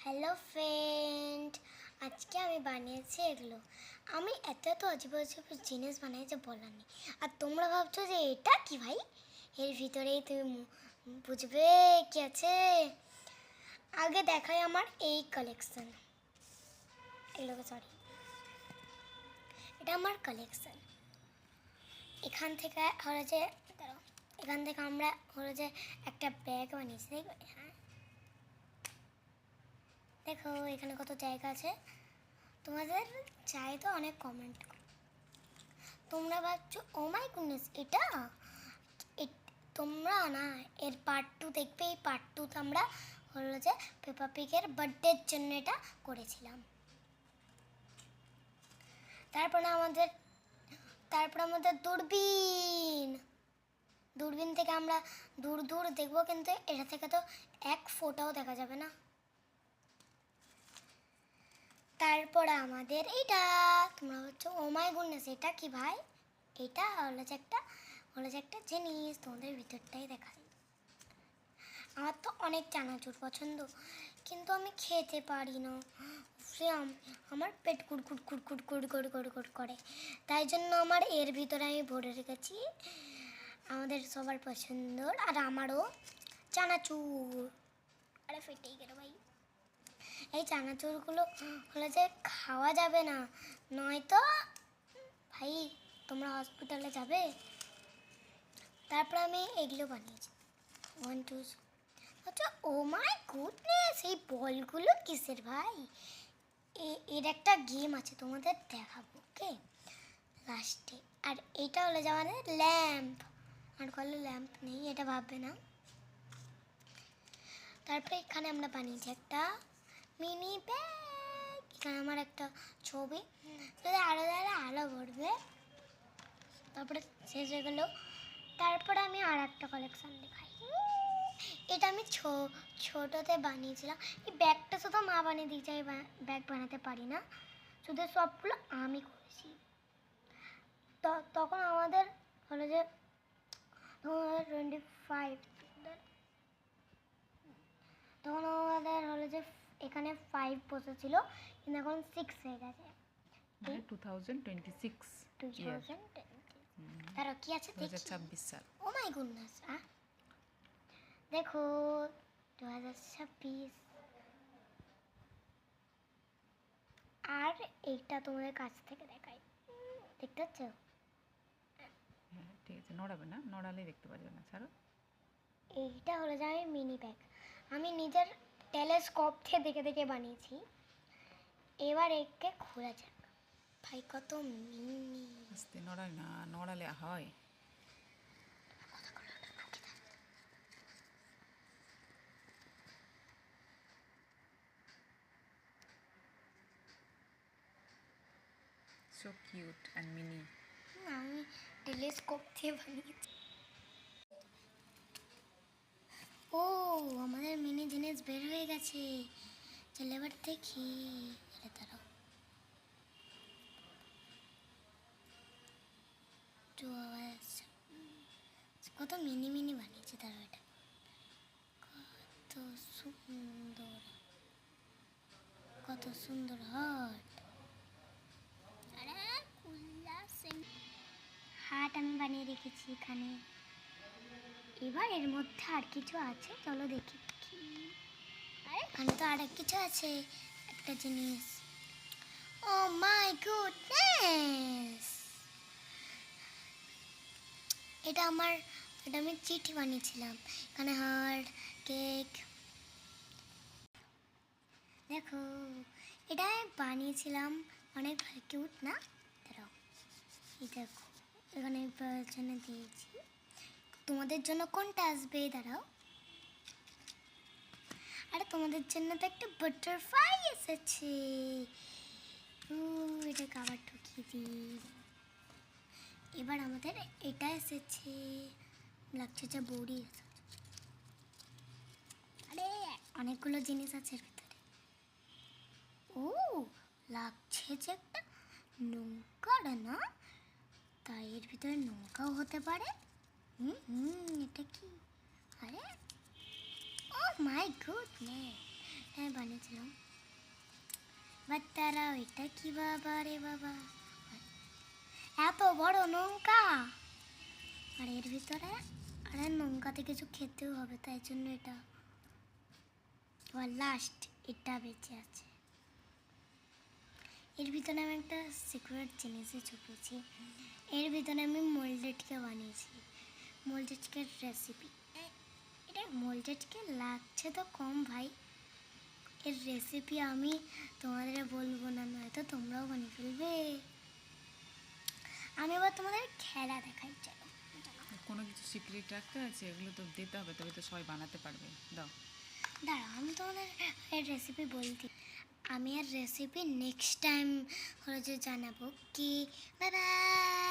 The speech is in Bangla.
হ্যালো ফ্রেন্ড, আজকে আমি বানিয়েছি এগুলো। আমি এত অজীব অজীব জিনিস বানাই যে বলার নেই। আর তোমরা ভাবছো যে এটা কি ভাই, এর ভিতরেই তুমি বুঝবে কি আছে। আগে দেখাই আমার এই কালেকশন, এগুলো সরি, এটা আমার কালেকশন। এখান থেকে হলো যে এখান থেকে আমরা হলো যে একটা ব্যাগ বানিয়েছি, দেখবে? হ্যাঁ দেখো এখানে কত জায়গা আছে। তোমাদের চাই তো অনেক কমেন্ট। তোমরা ভাবছো ও মাই গুডনেস, এটা তোমরা না এর পার্ট 2 দেখবে। এই পার্ট 2তে আমরা হলো যে পেপা পিগের বার্থডের জন্য এটা করেছিলাম। তারপর আমাদের দূরবীন থেকে আমরা দূর দূর দেখবো, কিন্তু এটা থেকে তো এক ফোঁটাও দেখা যাবে না। তারপরে আমাদের এইটা, তোমরা হচ্ছে ও মাই গুডনেস, এটা কি ভাই? এটা হলো যে একটা জিনিস, তোমাদের ভিতরটাই দেখা যায়। আমার তো অনেক চানাচুর পছন্দ, কিন্তু আমি খেতে পারি না। আমার পেট কুড়কুড় কুড়কুড় কুড়কুড় কুড়কুড় করে, তাই জন্য আমার এর ভিতরে আমি ভরে রেখেছি আমাদের সবার পছন্দর, আর আমারও চানাচুর। আরে ফেটেই গেল ভাই। এই চানাচুরগুলো হলে যে খাওয়া যাবে না, নয়তো ভাই তোমরা হসপিটালে যাবে। তারপর আমি এগুলো বানিয়েছি 1 2। আচ্ছা ও মাই গুডনেস, এই বলগুলো কিসের ভাই? এর একটা গেম আছে, তোমাদের দেখাবো ওকে লাস্টে। আর এইটা হলো যে আমাদের ল্যাম্প, আর কলে ল্যাম্প নেই এটা ভাববে না। তারপরে এখানে আমরা বানিয়েছি একটা মিনি ব্যাগ। এখানে আমার একটা ছবি, যদি আরো আলো ভরবে। তারপরে শেষ হয়ে গেল। তারপরে আমি আর একটা কালেকশন দেখাই। এটা আমি ছোটোতে বানিয়েছিলাম। এই ব্যাগটা শুধু মা বানিয়ে দিয়েছে, এই ব্যাগ বানাতে পারি না, শুধু সবগুলো আমি করেছি। তখন আমাদের হলো যে 25, তখন আমাদের হলো যে এখানে 5 বসেছিল, কিন্তু এখন 6 হয়ে গেছে। 2026 তারা কি আছে দেখি। 2026 সাল। ও মাই গুডনেস, দেখো 2026। আর এইটা তোমাদের কাছ থেকে দেখাই, দেখতে পাচ্ছ? হ্যাঁ ঠিক আছে, নড়াবে না, নড়ালেই দেখতে পারবে না, ছাড়ো। এইটা হলো যে আমি মিনি ব্যাগ, আমি নিজের টেলিস্কোপ থেকে দেখে দেখে বানিয়েছি। এবার একে খোলা যাক। ভাই কত মিনি। আস্তে নড়ায় না, নড়ালে হয়। So cute and mini. আমি টেলিস্কোপ থেকে বানিয়েছি। ও আমাদের মিনি জিনিস বের হয়ে গেছে, চলে এবার দেখি। আরে দাঁড়াও, কত মিনি মিনি বানিয়েছে, দাঁড়াও এটা কত সুন্দর, কত সুন্দর হার্ট। আরে হার্ট আমি বানিয়ে রেখেছি এখানে। এবার এর মধ্যে আর কিছু আছে, চলো দেখি কি। আরে এখানে তো আর কিছু আছে, একটা জিনিস। ও মাই গুডনেস, এটা আমি চিঠি বানিয়েছিলাম। এখানে হার্ট, কেক, দেখো এটা বানিয়েছিলাম, অনেক কিউট না? দাঁড়াও, এই দেখো এখানে পেছনে দিয়েছি। তোমাদের জন্য কোনটা আসবে? দাঁড়াও, আরে তোমাদের জন্য তো একটা বাটারফ্লাই এসেছে। এটাকে আবার ঢুকিয়ে দিই। এবার আমাদের এটা এসেছে, লাগছে যে বড়ি এসেছে। আরে অনেকগুলো জিনিস আছে এর ভিতরে। ও লাগছে যে একটা নৌকা না, তাই এর ভিতরে নৌকাও হতে পারে। এটা কি? আরে ও মাই গুডনেস, আমি বানিয়েছিলাম। বাট তারা ওইটা কি বাবা রে বাবা, এত বড় নৌকা, আর এর ভিতরে আরে নৌকাতে কিছু খেতেও হবে, তাই জন্য এটা লাস্ট এটা বেঁচে আছে। এর ভিতরে আমি একটা সিক্রেট জিনিসে ছুপেছি, এর ভিতরে আমি মোল্ডেডকে বানিয়েছি, মোল্ডেডকে রেসিপি। এটা মোল্ডেডকে লাগছে তো কম ভাই, এর রেসিপি আমি তোমাদের বলবো না, নয়তো তোমরাও বানিয়ে ফেলবে। আমি এবার তোমাদের খেলা দেখাই, চলো। কোনো কিছু সিক্রেট রাখতে আছে, এগুলো তো দিতে হবে, তবে তো সবাই বানাতে পারবে। দাও। দাঁড়াও আমি তোমাদের এর রেসিপি বলতে, আমি এর রেসিপি নেক্সট টাইম হলো যে জানাবো কি। Bye bye.